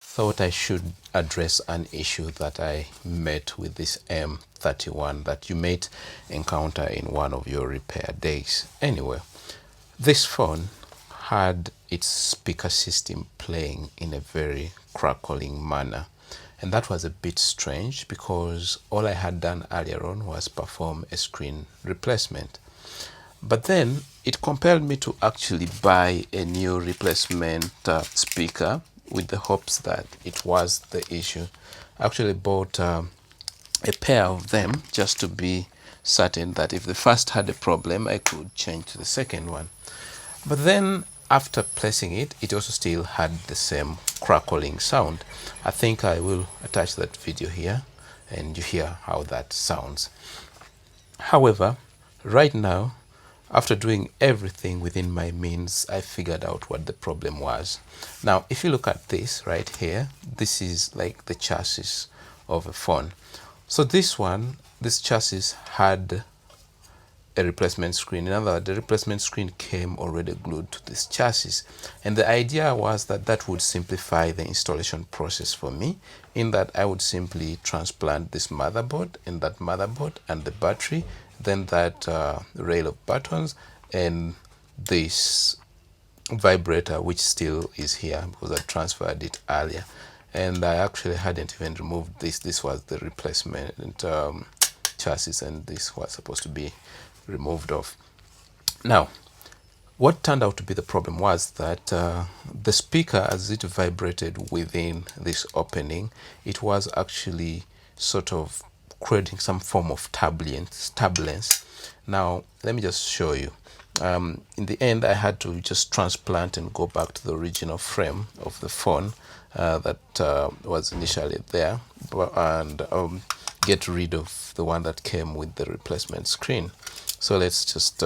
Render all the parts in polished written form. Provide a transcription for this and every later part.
thought I should address an issue that I met with this M31 that you may encounter in one of your repair days. Anyway, this phone had its speaker system playing in a very crackling manner, and that was a bit strange because all I had done earlier on was perform a screen replacement. But then it compelled me to actually buy a new replacement speaker with the hopes that it was the issue. I actually bought a pair of them just to be certain that if the first had a problem, I could change to the second one. But then after placing it, it also still had the same crackling sound. I think I will attach that video here and you hear how that sounds. However, right now, after doing everything within my means, I figured out what the problem was. Now, if you look at this right here, this is like the chassis of a phone. So this chassis had a replacement screen. In other words, the replacement screen came already glued to this chassis. And the idea was that that would simplify the installation process for me, in that I would simply transplant this motherboard and that motherboard and the battery, then that rail of buttons and this vibrator, which still is here because I transferred it earlier. And I actually hadn't even removed this. This was the replacement chassis, and this was supposed to be removed off. Now, what turned out to be the problem was that the speaker, as it vibrated within this opening, it was actually sort of creating some form of turbulence. Now, let me just show you. In the end, I had to just transplant and go back to the original frame of the phone that was initially there, and get rid of the one that came with the replacement screen. So let's just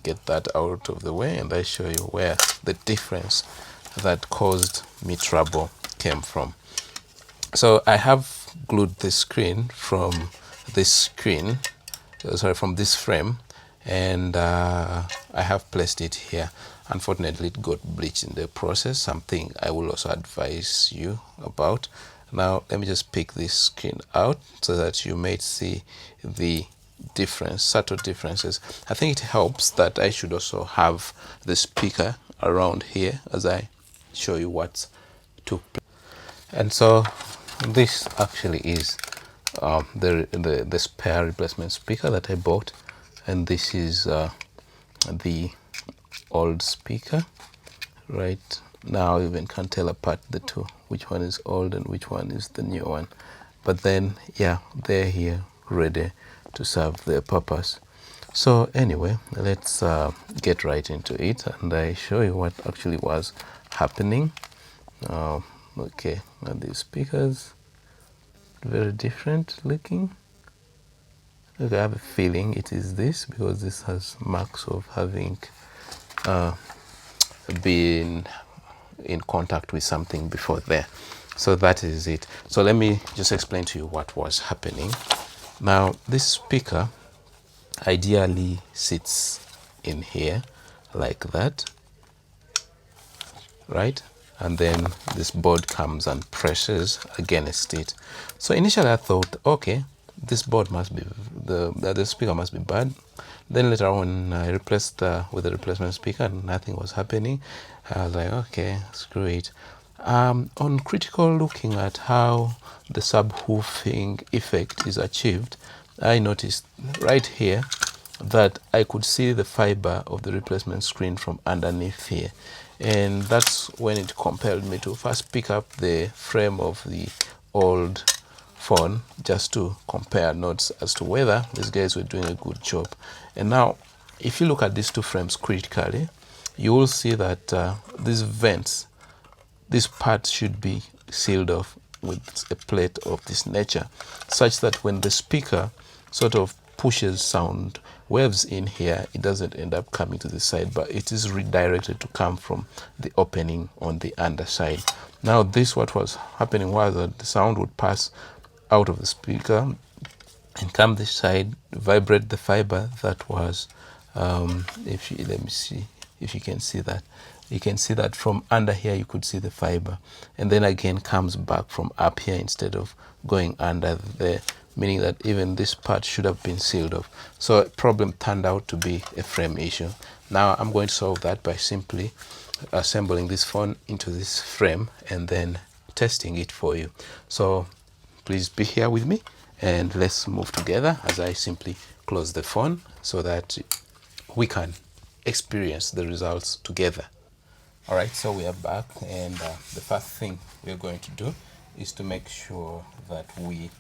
get that out of the way, and I show you where the difference that caused me trouble came from. So I have glued the screen from this from this frame, and I have placed it here. Unfortunately, it got bleached in the process, something I will also advise you about. Now let me just pick this screen out so that you may see the subtle differences. I think it helps that I should also have the speaker around here as I show you what took place. And so this actually is the spare replacement speaker that I bought, and this is the old speaker. Right now you even can't tell apart the two, which one is old and which one is the new one, but then yeah, they're here ready to serve their purpose. So anyway, let's get right into it, and I show you what actually was happening. Okay, now these speakers, very different looking. Look, I have a feeling it is this because this has marks of having been in contact with something before there. So that is it. So let me just explain to you what was happening. Now, this speaker ideally sits in here like that, right? And then this board comes and presses against it. So initially I thought, okay, this board must be, the speaker must be bad. Then later on I replaced with the replacement speaker and nothing was happening. I was like, okay, screw it. On critical looking at how the subwoofing effect is achieved, I noticed right here that I could see the fiber of the replacement screen from underneath here, and that's when it compelled me to first pick up the frame of the old phone just to compare notes as to whether these guys were doing a good job. And now if you look at these two frames critically, you will see that these vents, this part should be sealed off with a plate of this nature, such that when the speaker sort of pushes sound waves in here, it doesn't end up coming to the side, but it is redirected to come from the opening on the underside. Now this, what was happening was that the sound would pass out of the speaker and come this side, vibrate the fiber that was let me see if you can see that, you can see that from under here you could see the fiber, and then again comes back from up here instead of going under there, meaning that even this part should have been sealed off. So a problem turned out to be a frame issue. Now I'm going to solve that by simply assembling this phone into this frame and then testing it for you. So please be here with me and let's move together as I simply close the phone so that we can experience the results together. All right, so we are back, and the first thing we're going to do is to make sure that we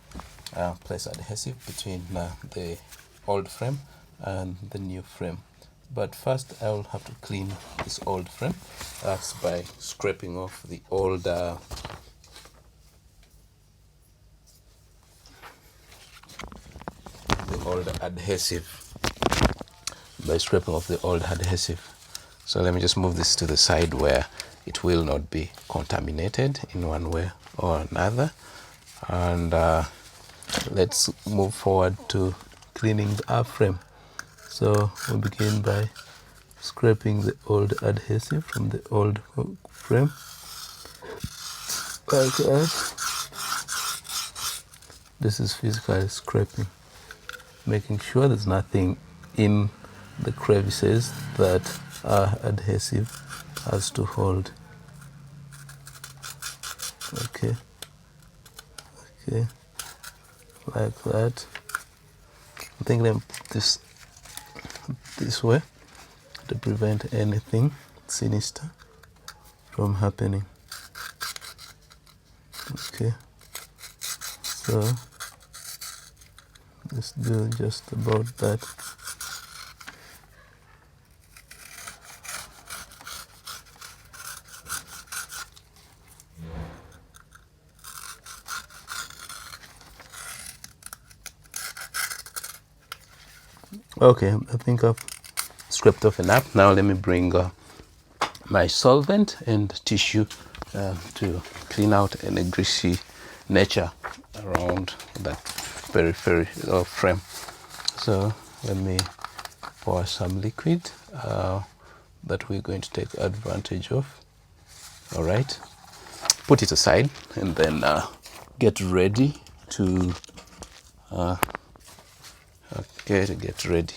place adhesive between the old frame and the new frame. But first I will have to clean this old frame. That's by scraping off the old adhesive, by scraping off the old adhesive. So let me just move this to the side where it will not be contaminated in one way or another, and let's move forward to cleaning the frame. So we begin by scraping the old adhesive from the old frame like that. This is physical scraping, making sure there's nothing in the crevices that our adhesive has to hold. Okay, like that. I think let me put this way to prevent anything sinister from happening. Okay, so let's do just about that. Okay, I think I've scraped off enough. Now let me bring my solvent and tissue to clean out any greasy nature around that periphery of frame. So let me pour some liquid that we're going to take advantage of. All right, put it aside and then get ready to get ready.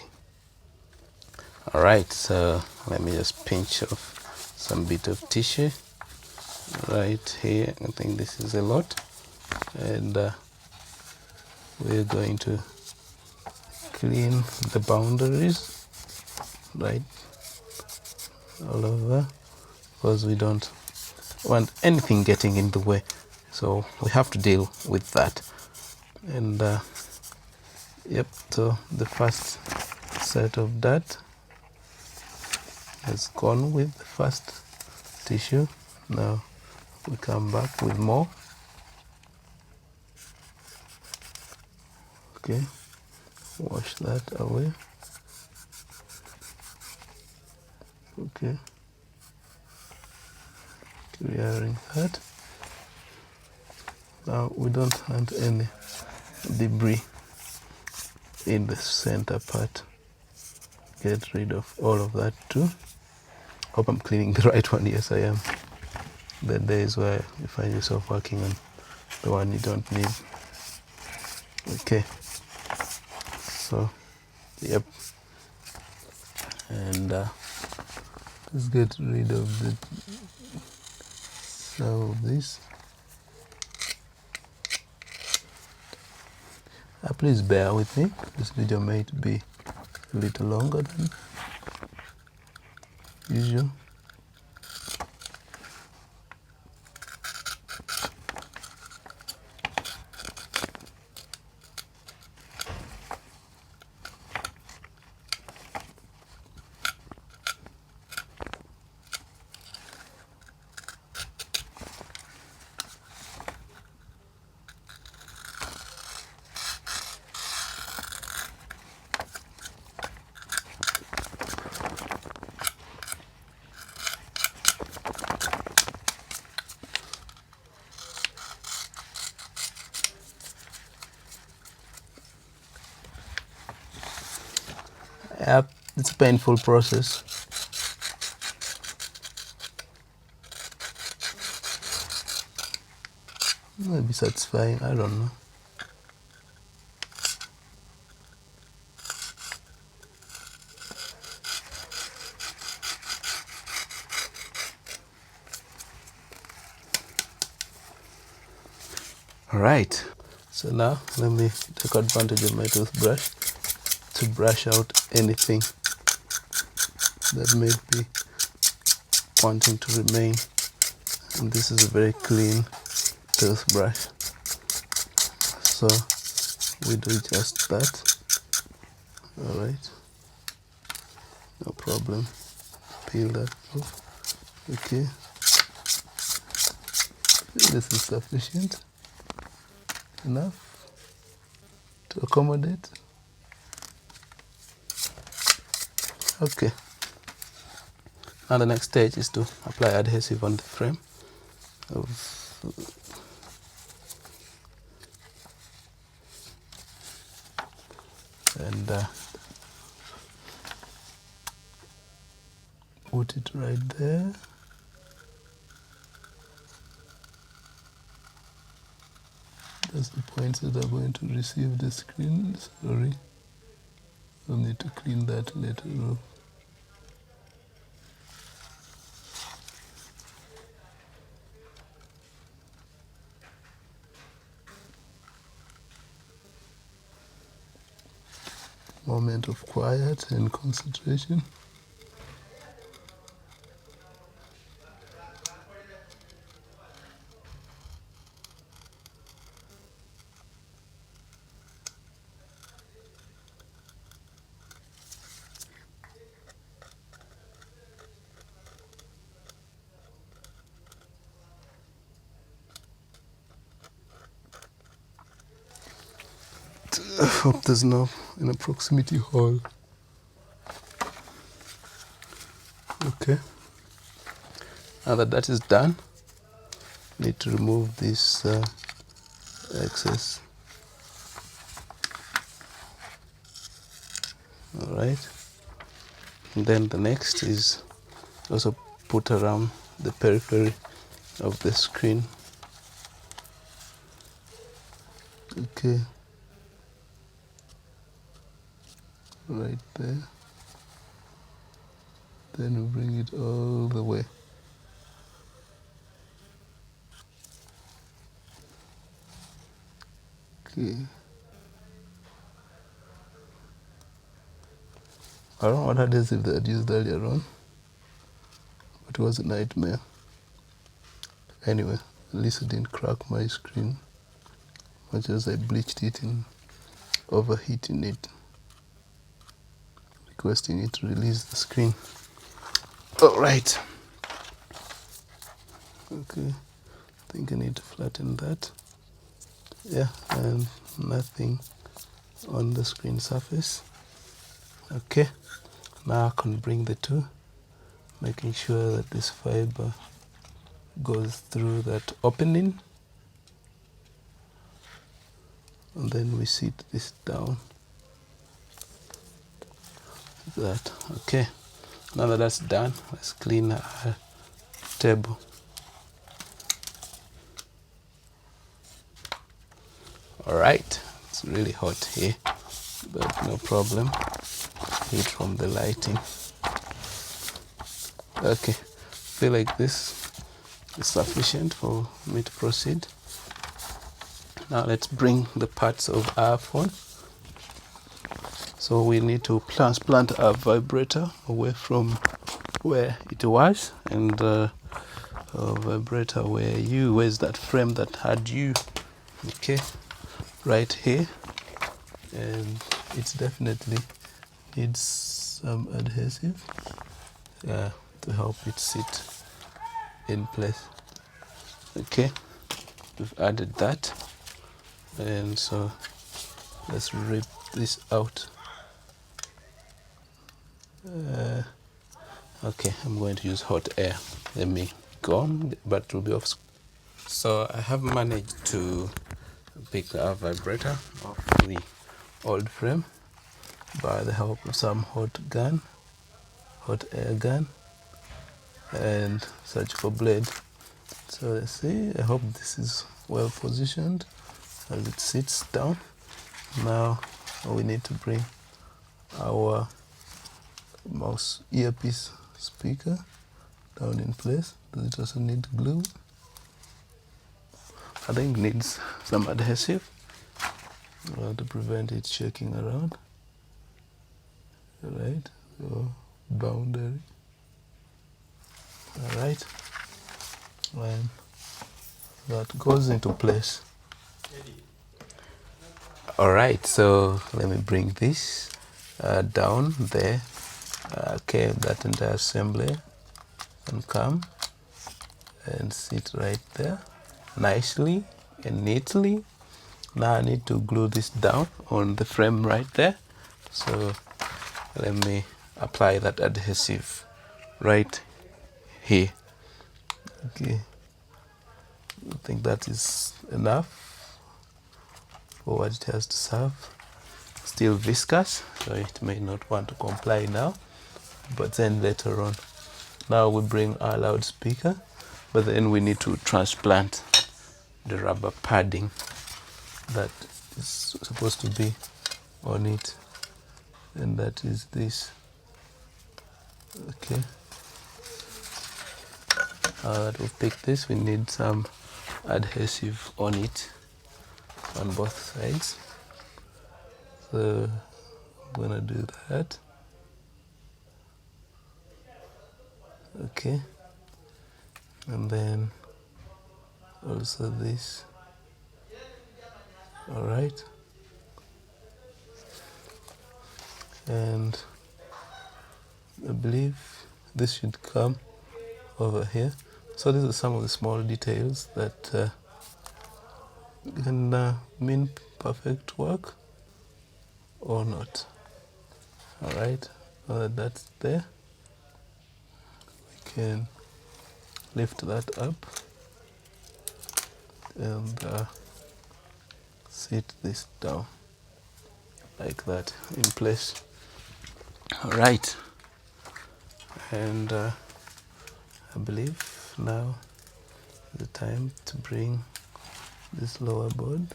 All right, so let me just pinch off some bit of tissue right here. I think this is a lot, and we're going to clean the boundaries right all over, because we don't want anything getting in the way, so we have to deal with that. And yep, so the first set of that has gone with the first tissue. Now we come back with more. Okay, wash that away. Okay, clearing that. Now we don't want any debris in the center part. Get rid of all of that too. Hope I'm cleaning the right one. Yes, I am. The days where you find yourself working on the one you don't need. Okay, so yep, and let's get rid of some of this. Please bear with me, this video might be a little longer than usual. Yep, it's a painful process. Maybe satisfying, I don't know. Alright, so now let me take advantage of my toothbrush to brush out anything that may be wanting to remain. And this is a very clean toothbrush, so we do just that. Alright, no problem. Peel that off. Okay, this is sufficient enough to accommodate. Okay, now the next stage is to apply adhesive on the frame and put it right there. That's the points that are going to receive the screen. Sorry, I'll need to clean that later on. Moment of quiet and concentration. I hope there's no in a proximity hole. Okay, now that that is done, need to remove this excess. All right, and then the next is also put around the periphery of the screen. Okay, right there. Then we bring it all the way. Okay. I don't know what adhesive they had used earlier on, but it was a nightmare. Anyway, at least it didn't crack my screen, much as I bleached it in overheating it, requesting it to release the screen. Alright. Okay, I think I need to flatten that. Yeah, and nothing on the screen surface. Okay, now I can bring the two, making sure that this fiber goes through that opening, and then we sit this down like that. Okay, now that that's done, let's clean our table. Alright, it's really hot here, but no problem, heat from the lighting. Okay, feel like this is sufficient for me to proceed. Now let's bring the parts of our phone. So we need to transplant our vibrator away from where it was, and vibrator where's that frame that had you. Okay, right here, and it definitely needs some adhesive to help it sit in place. Okay, we've added that, and so let's rip this out. Okay, I'm going to use hot air. Let me go on, but it will be off. So I have managed to pick a vibrator off the old frame by the help of some hot air gun, and surgical blade. So let's see, I hope this is well positioned as it sits down. Now we need to bring our mouse earpiece speaker down in place. Does it also need glue? I think it needs some adhesive to prevent it shaking around. Alright, so boundary. Alright, and that goes into place. Alright, so let me bring this down there. Okay, that entire assembly, and come and sit right there nicely and neatly. Now I need to glue this down on the frame right there. So let me apply that adhesive right here. Okay, I think that is enough for what it has to serve. Still viscous, so it may not want to comply now, but then later on. Now we bring our loudspeaker, but then we need to transplant the rubber padding that is supposed to be on it, and that is this. Okay, now that we've picked this, we need some adhesive on it on both sides. So I'm gonna do that. Okay, and then also this. All right, and I believe this should come over here. So these are some of the small details that can mean perfect work or not. All right, now that that's there, we can lift that up and sit this down like that in place. All right, and I believe now is the time to bring this lower board.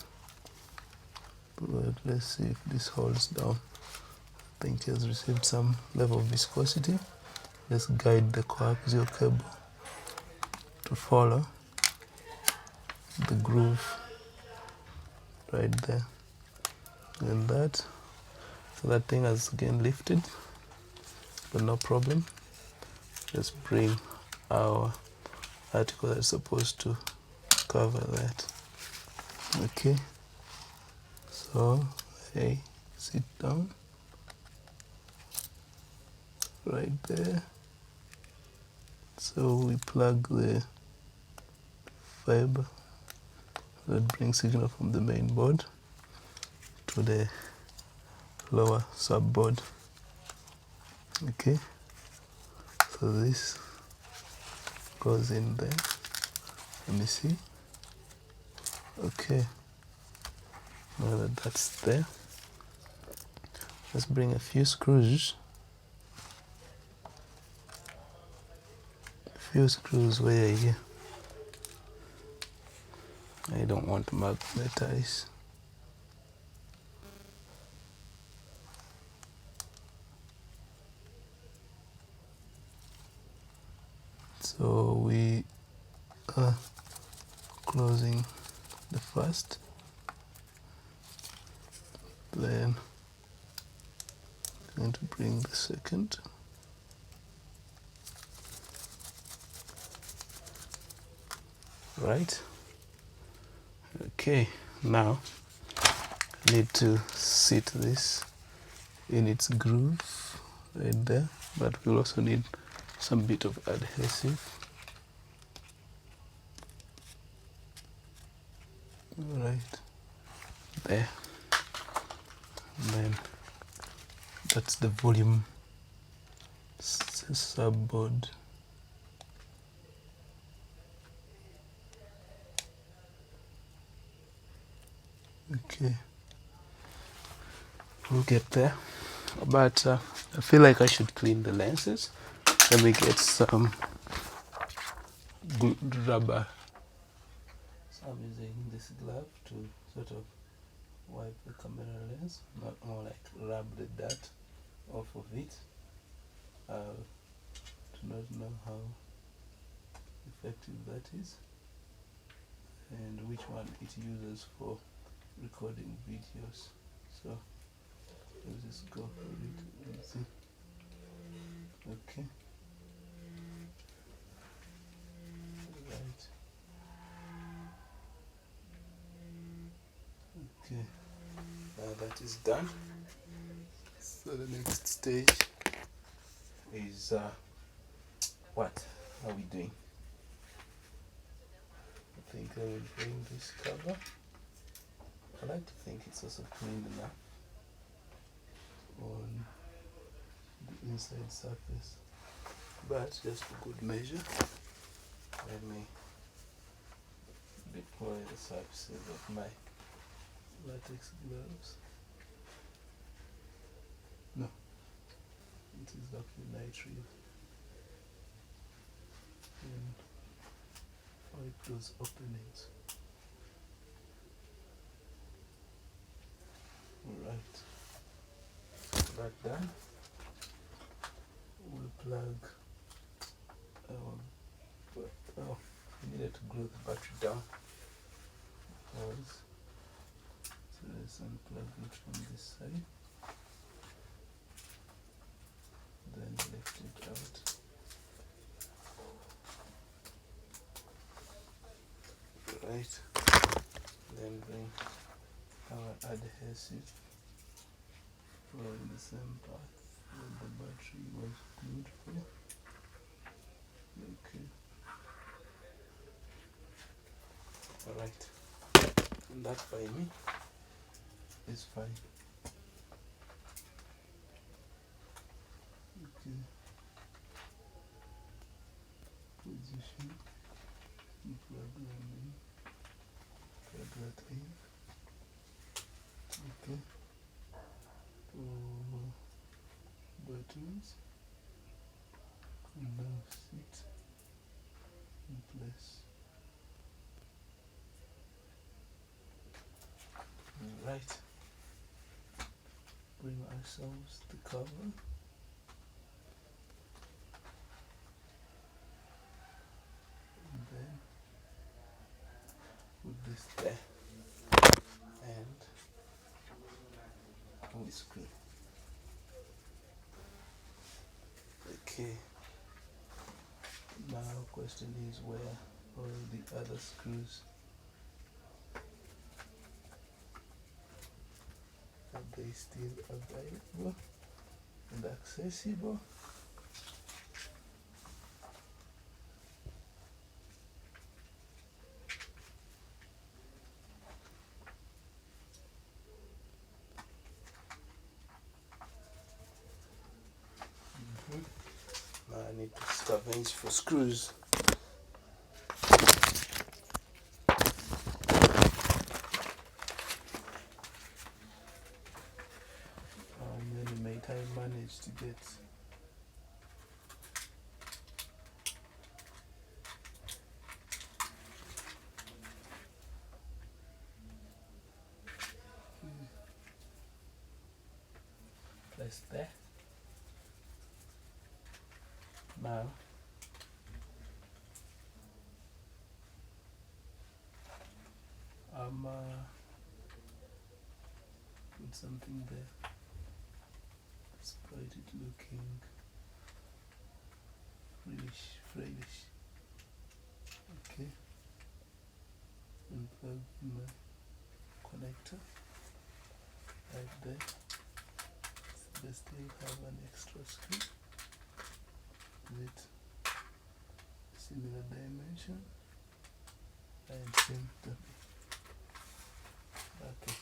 But let's see if this holds down. I think it has received some level of viscosity. Let's guide the coaxial cable to follow the groove right there, and that, so that thing has again lifted, but no problem. Let's bring our article that's supposed to cover that. Okay, so hey, sit down right there. So we plug the fiber that brings signal from the main board to the lower subboard. Okay, so this goes in there. Let me see. Okay, now that that's there, let's bring a few screws. Where here. I don't want to magnetize. So we are closing the first, then going to bring the second. Right. Okay, now I need to sit this in its groove right there, but we'll also need some bit of adhesive right there, and then that's the volume subboard. Okay, we'll get there, but I feel like I should clean the lenses. Let me get some rubber I'm using this glove to sort of wipe the camera lens, not more like rub the dirt off of it. I do not know how effective that is and which one it uses for recording videos, so let's just go for it and see. Okay, right, okay, now that is done. So the next stage is what are we doing? I think I will bring this cover. I like to think it's also clean enough on the inside surface, but just for good measure, let me deploy the surfaces of my latex gloves. No, it is actually nitrile, and wipe those openings. Alright, that done, we'll plug our, we needed to glue the battery down first, so let's unplug it from this side, then lift it out. Right, then bring our adhesive, following the same path that the battery was glued for. Okay, alright, and that by me is fine. Okay, position, plug them in, plug that in. Okay, buttons and now sit in place. Alright, bring ourselves the cover, and then put this there, and we screw. Okay, now question is, where are the other screws? Are they still available and accessible? Now I need to scavenge for screws. How many might I manage to get? Place there. Now put something there despite it looking fresh. Okay, and plug my connector right there. They still have an extra screw with similar dimension and same to okay.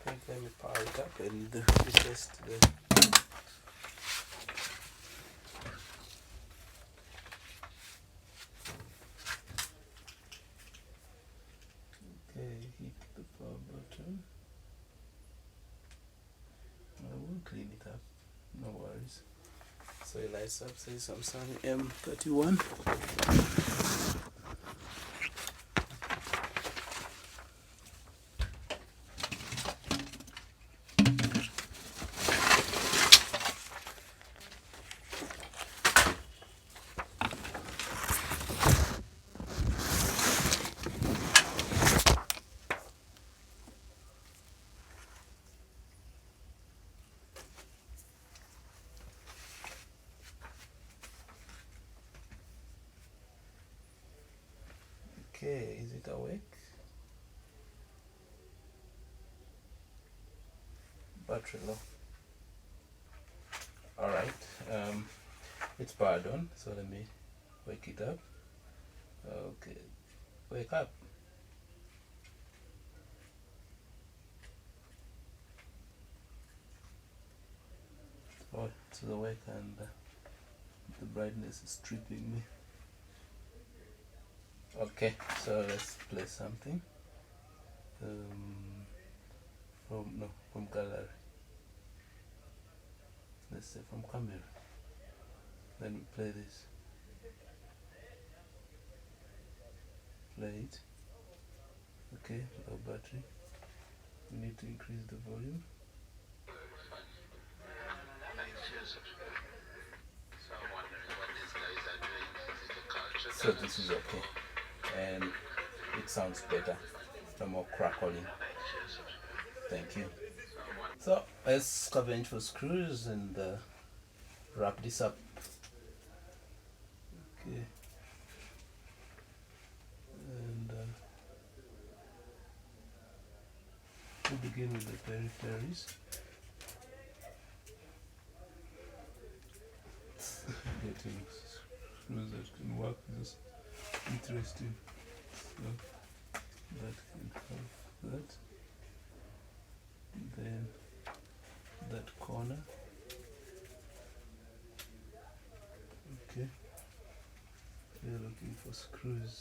Let me power it up and test the hit the power button. I will clean it up, no worries. So it lights up, says Samsung M31. Okay, is it awake? Battery low. Alright, it's powered on, so let me wake it up. Okay, wake up. Oh, it's awake and the brightness is tripping me. Okay, so let's play something. From gallery. Let's say from camera. Then we play this. Play it. Okay, low battery. We need to increase the volume. So this is okay, and it sounds better. No more crackling. Thank you. So let's scavenge for screws and wrap this up. Okay. And we'll begin with the peripheries. Getting screws that can work is interesting. So that can have that. Then that corner. Okay. We're looking for screws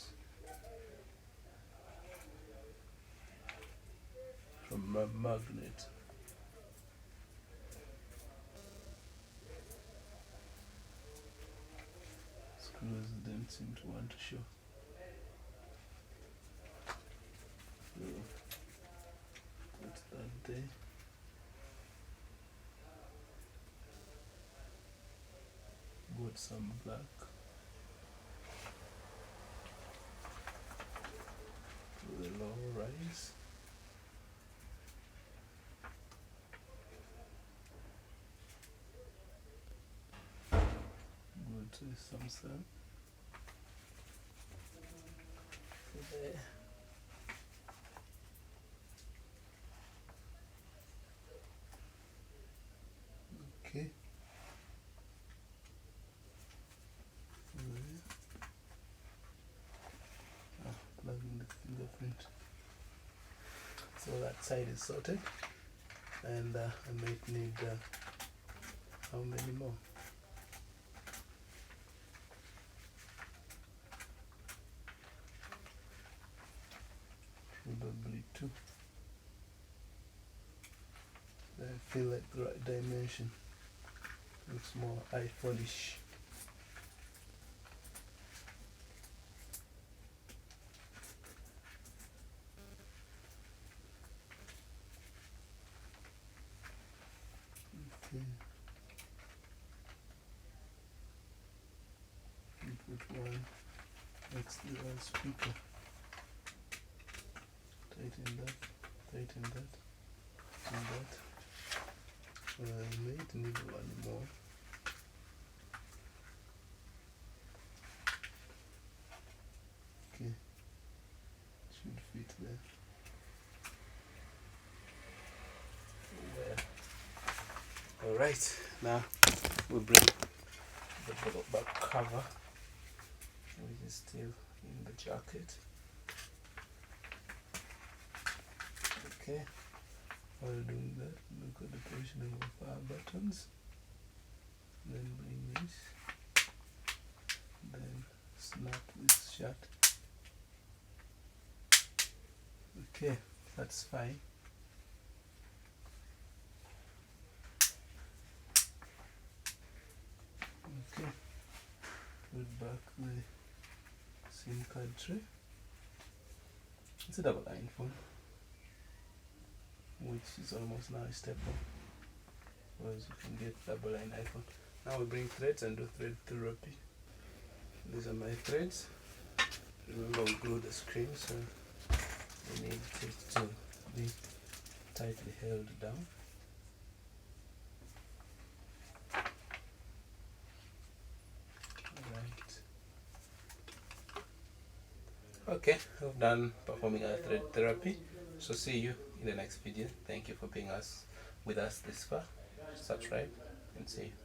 from a magnet. Screws didn't seem to want to show. So put that there. Put some black. To the lower rise. Go to Samsung. There. Okay. There. Plug in the fingerprint. So that side is sorted, and I might need how many more? Probably 2. I feel like the right dimension. Looks more iPhone-ish. Okay. You put one next to the speaker. Tighten that, tighten that, and that. I might need one more. Okay, should fit there. Well, alright, now we bring the back cover, which is still in the jacket. Okay, while doing that, look at the positioning of our buttons. Then bring this. Then snap this shut. Okay, that's fine. Okay, put back the SIM card tray. It's a double line phone, which is almost now a staple, because you can get double line iPhone. Now we bring threads and do thread therapy. These are my threads. Remember, we glue the screen, so we need it to be tightly held down. Okay, we've done performing our thread therapy. So see you in the next video. Thank you for being with us this far. Subscribe and see you.